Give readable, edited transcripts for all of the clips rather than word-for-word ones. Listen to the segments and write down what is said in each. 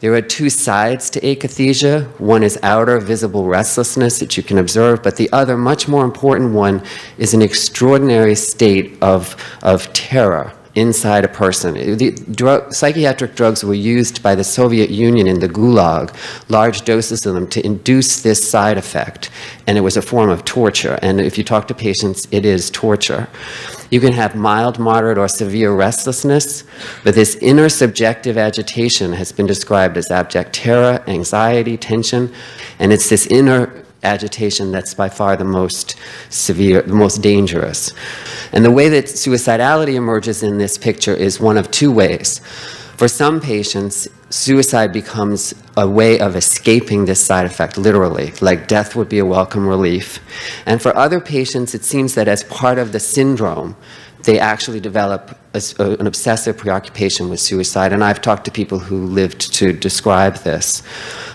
There are two sides to akathisia. One is outer visible restlessness that you can observe, but the other, much more important one, is an extraordinary state of terror inside a person. Psychiatric drugs were used by the Soviet Union in the Gulag, large doses of them, to induce this side effect. And it was a form of torture. And if you talk to patients, it is torture. You can have mild, moderate, or severe restlessness, but this inner subjective agitation has been described as abject terror, anxiety, tension, and it's this inner agitation that's by far the most severe, the most dangerous. And the way that suicidality emerges in this picture is one of two ways. For some patients, suicide becomes a way of escaping this side effect, literally, like death would be a welcome relief. And for other patients, it seems that as part of the syndrome, they actually develop an obsessive preoccupation with suicide. And I've talked to people who lived to describe this.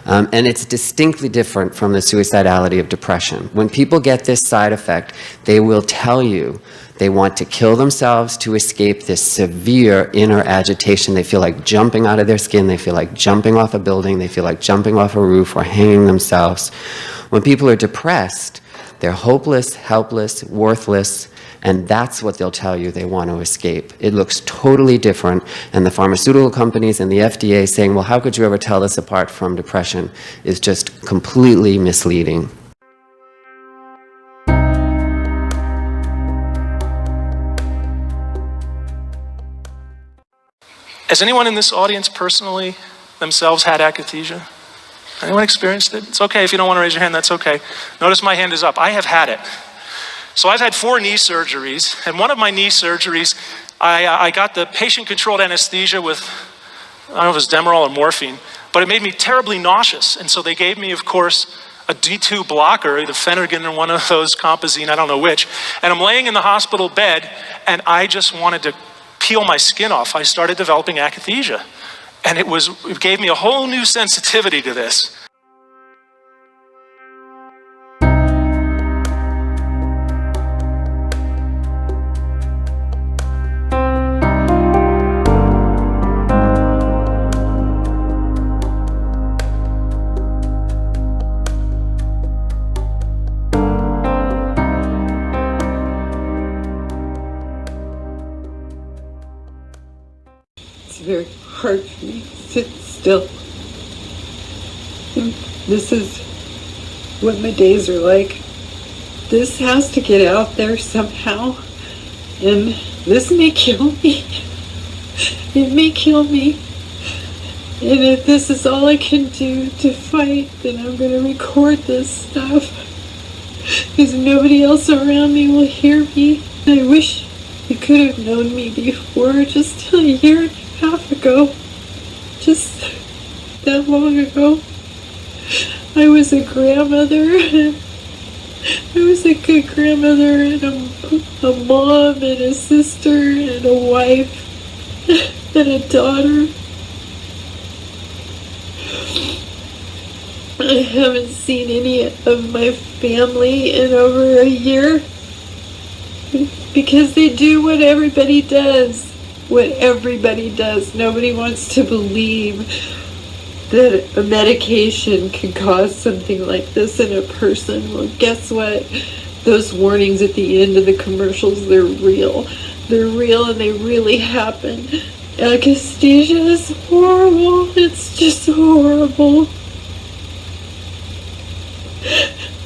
And it's distinctly different from the suicidality of depression. When people get this side effect, they will tell you they want to kill themselves to escape this severe inner agitation. They feel like jumping out of their skin. They feel like jumping off a building. They feel like jumping off a roof or hanging themselves. When people are depressed, they're hopeless, helpless, worthless, and that's what they'll tell you they want to escape. It looks totally different, and the pharmaceutical companies and the FDA saying, well, how could you ever tell this apart from depression, is just completely misleading. Has anyone in this audience personally themselves had akathisia? Anyone experienced it? It's okay if you don't want to raise your hand, that's okay. Notice my hand is up. I have had it. So I've had 4 knee surgeries, and one of my knee surgeries, I got the patient-controlled anesthesia with, I don't know if it was Demerol or morphine, but it made me terribly nauseous. And so they gave me, of course, a D2 blocker, either Phenergan or one of those, Compazine, I don't know which. And I'm laying in the hospital bed, and I just wanted to peel my skin off. I started developing akathisia. And it gave me a whole new sensitivity to this. It's very hard for me to sit still. And this is what my days are like. This has to get out there somehow, and this may kill me. It may kill me. And if this is all I can do to fight, then I'm going to record this stuff, because nobody else around me will hear me. I wish you could have known me before, just a year and a half ago. Just that long ago. I was a grandmother. I was a good grandmother and a mom and a sister and a wife and a daughter. I haven't seen any of my family in over a year, because they do what everybody does. What everybody does. Nobody wants to believe that a medication can cause something like this in a person. Well, guess what? Those warnings at the end of the commercials, they're real. They're real and they really happen. Akathisia is horrible. It's just horrible.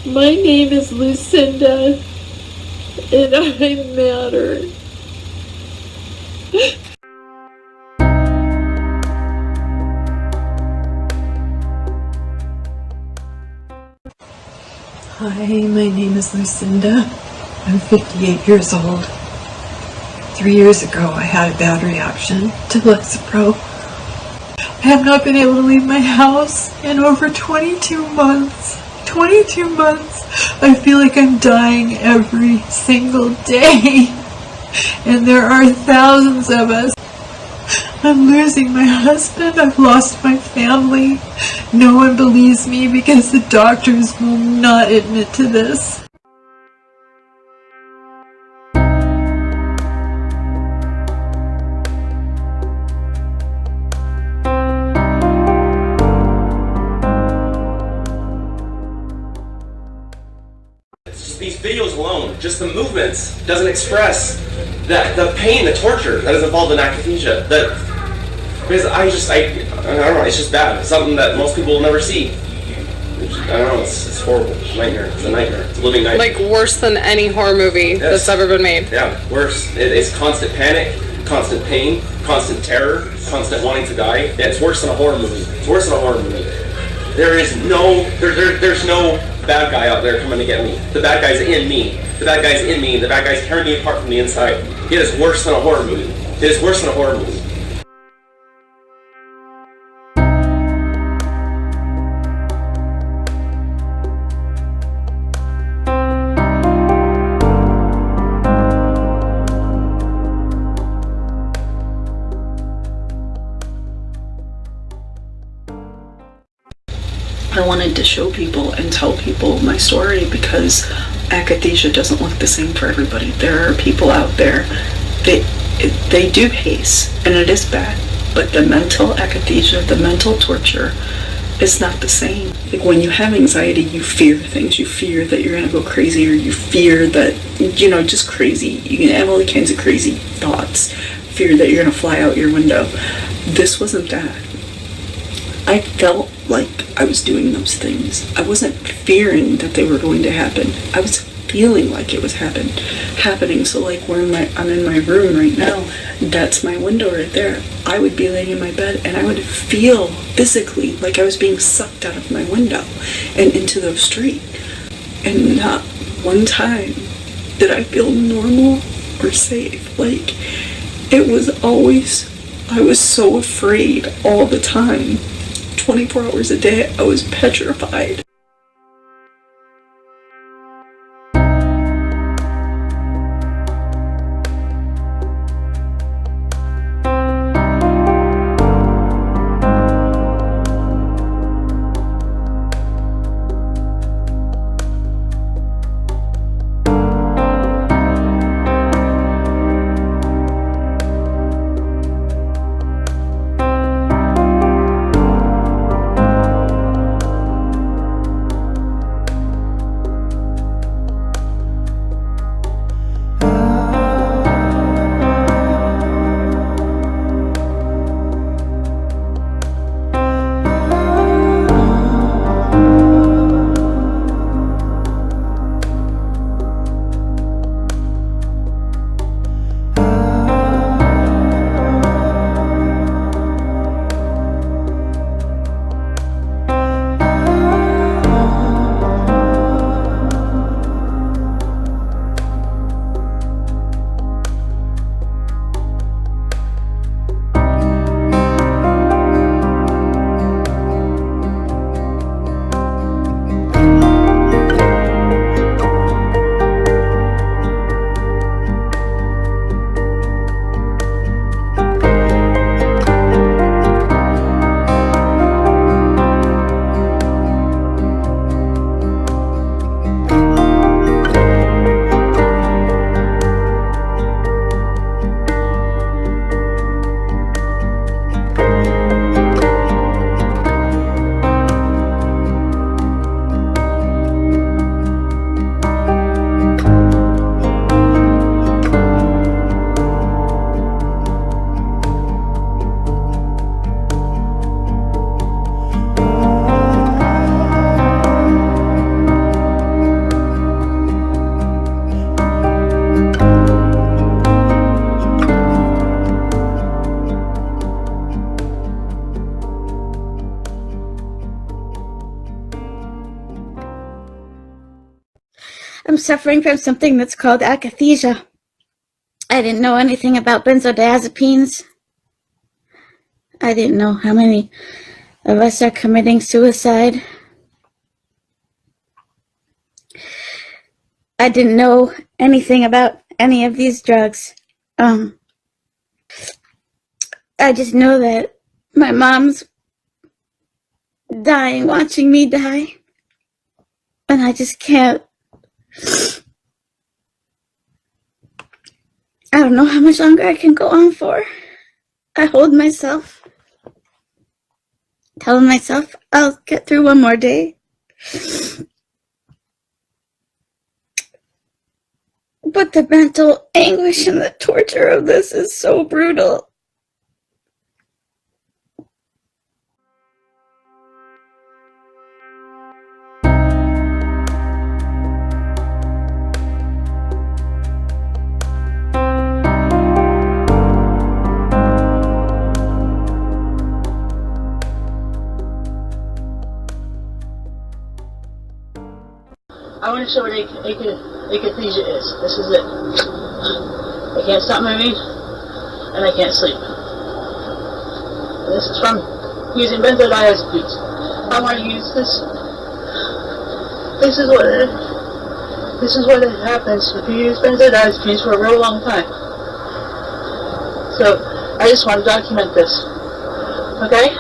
My name is Lucinda, and I matter. Hi, my name is Lucinda. I'm 58 years old. 3 years ago, I had a bad reaction to Lexapro. I have not been able to leave my house in over 22 months. 22 months. I feel like I'm dying every single day. And there are thousands of us. I'm losing my husband. I've lost my family. No one believes me because the doctors will not admit to this. these videos alone, just the movements, doesn't express that the pain, the torture that is involved in akathisia. Because I don't know, it's just bad. It's something that most people will never see. I don't know, it's horrible. It's a nightmare. It's a nightmare. It's a living nightmare. Like worse than any horror movie that's ever been made. Yeah, worse. It's constant panic, constant pain, constant terror, constant wanting to die. Yeah, it's worse than a horror movie. It's worse than a horror movie. There's no bad guy out there coming to get me. The bad guy's in me. The bad guy's in me. The bad guy's tearing me apart from the inside. It is worse than a horror movie. It is worse than a horror movie. I wanted to show people and tell people my story because akathisia doesn't look the same for everybody. There are people out there, they do haze, and it is bad, but the mental akathisia, the mental torture, is not the same. Like when you have anxiety, you fear things. You fear that you're gonna go crazy, or you fear that, just crazy. You can have all kinds of crazy thoughts. Fear that you're gonna fly out your window. This wasn't that. I felt like I was doing those things. I wasn't fearing that they were going to happen. I was feeling like it was happening. So like I'm in my room right now, that's my window right there. I would be laying in my bed and I would feel physically like I was being sucked out of my window and into the street. And not one time did I feel normal or safe. Like it was always, I was so afraid all the time. 24 hours a day, I was petrified. I'm suffering from something that's called akathisia. I didn't know anything about benzodiazepines. I didn't know how many of us are committing suicide. I didn't know anything about any of these drugs. I just know that my mom's dying, watching me die. And I just can't. I don't know how much longer I can go on for. I hold myself, telling myself I'll get through one more day. But the mental anguish and the torture of this is so brutal. I want to show what akathisia is. This is it. I can't stop moving, and I can't sleep. And this is from using benzodiazepines. I want to use this. This is what it happens if you use benzodiazepines for a real long time. So I just want to document this. Okay?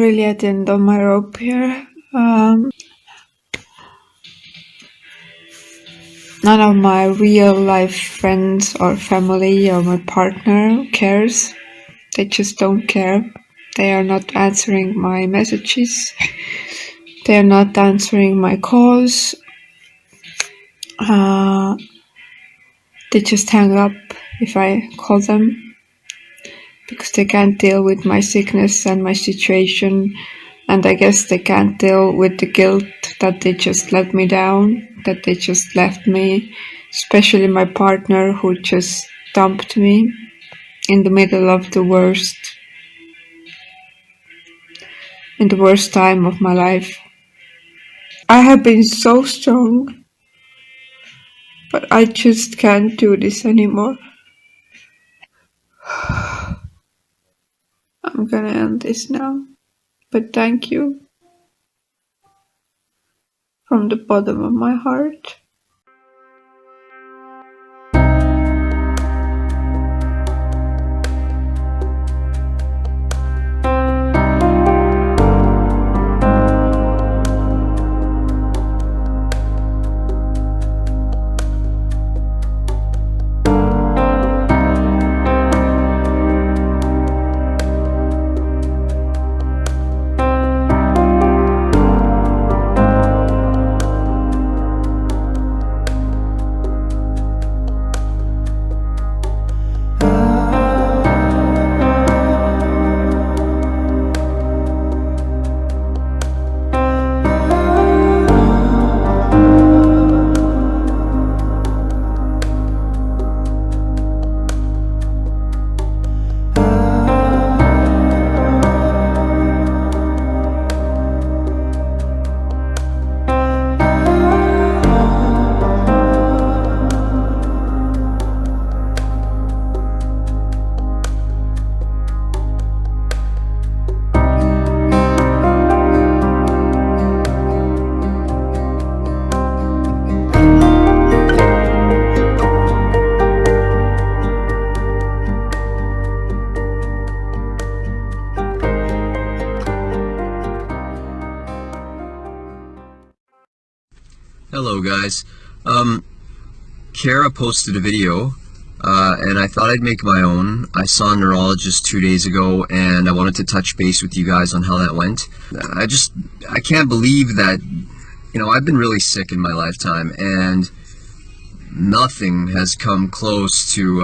really at the end of my rope here. None of my real life friends or family or my partner cares. They just don't care. They are not answering my messages. They are not answering my calls. They just hang up if I call them, because they can't deal with my sickness and my situation, and I guess they can't deal with the guilt that they just let me down, that they just left me, especially my partner who just dumped me in the middle of the worst time of my life. I have been so strong, but I just can't do this anymore. I'm gonna end this now, but thank you from the bottom of my heart. Hello guys. Kara posted a video and I thought I'd make my own. I saw a neurologist 2 days ago and I wanted to touch base with you guys on how that went. I can't believe that, you know, I've been really sick in my lifetime and nothing has come close to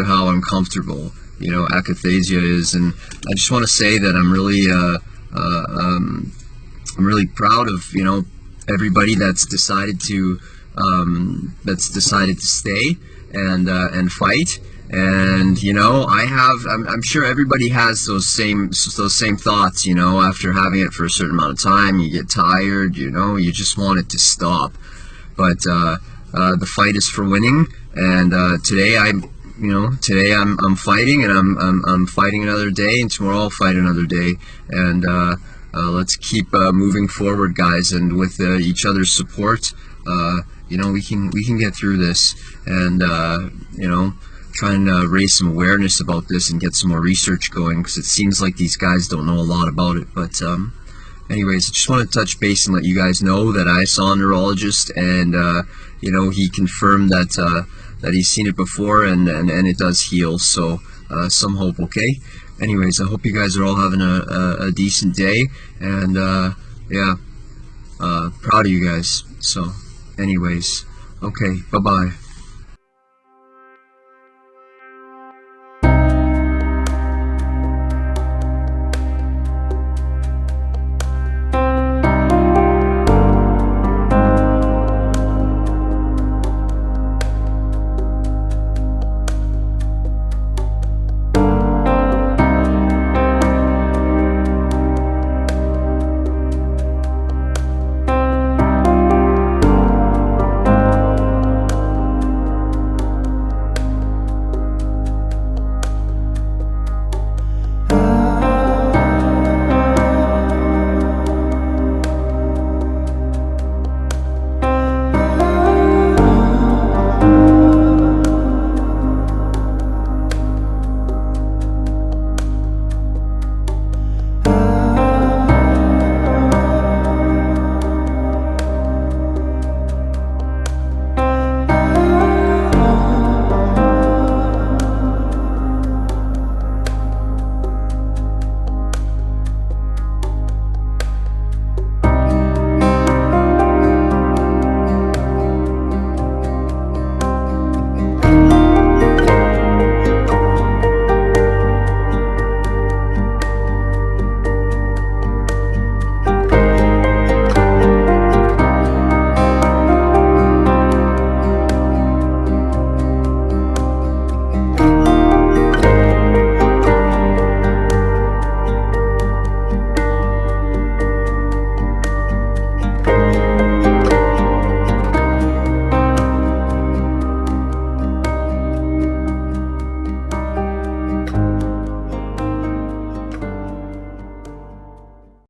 how uncomfortable, you know, akathisia is. And I just want to say that I'm really proud of, you know, everybody that's decided to stay and fight. And you know, I'm sure everybody has those same thoughts, you know, after having it for a certain amount of time. You get tired, you know, you just want it to stop. But the fight is for winning, and today I'm fighting, and I'm fighting another day, and tomorrow I'll fight another day. And let's keep moving forward, guys, and with each other's support, you know, we can get through this. And you know, try and raise some awareness about this and get some more research going, because it seems like these guys don't know a lot about it. But anyways, I just want to touch base and let you guys know that I saw a neurologist, and you know, he confirmed that he's seen it before, and it does heal. So some hope. Okay. Anyways, I hope you guys are all having a decent day, and yeah, proud of you guys. So anyways, okay, bye bye.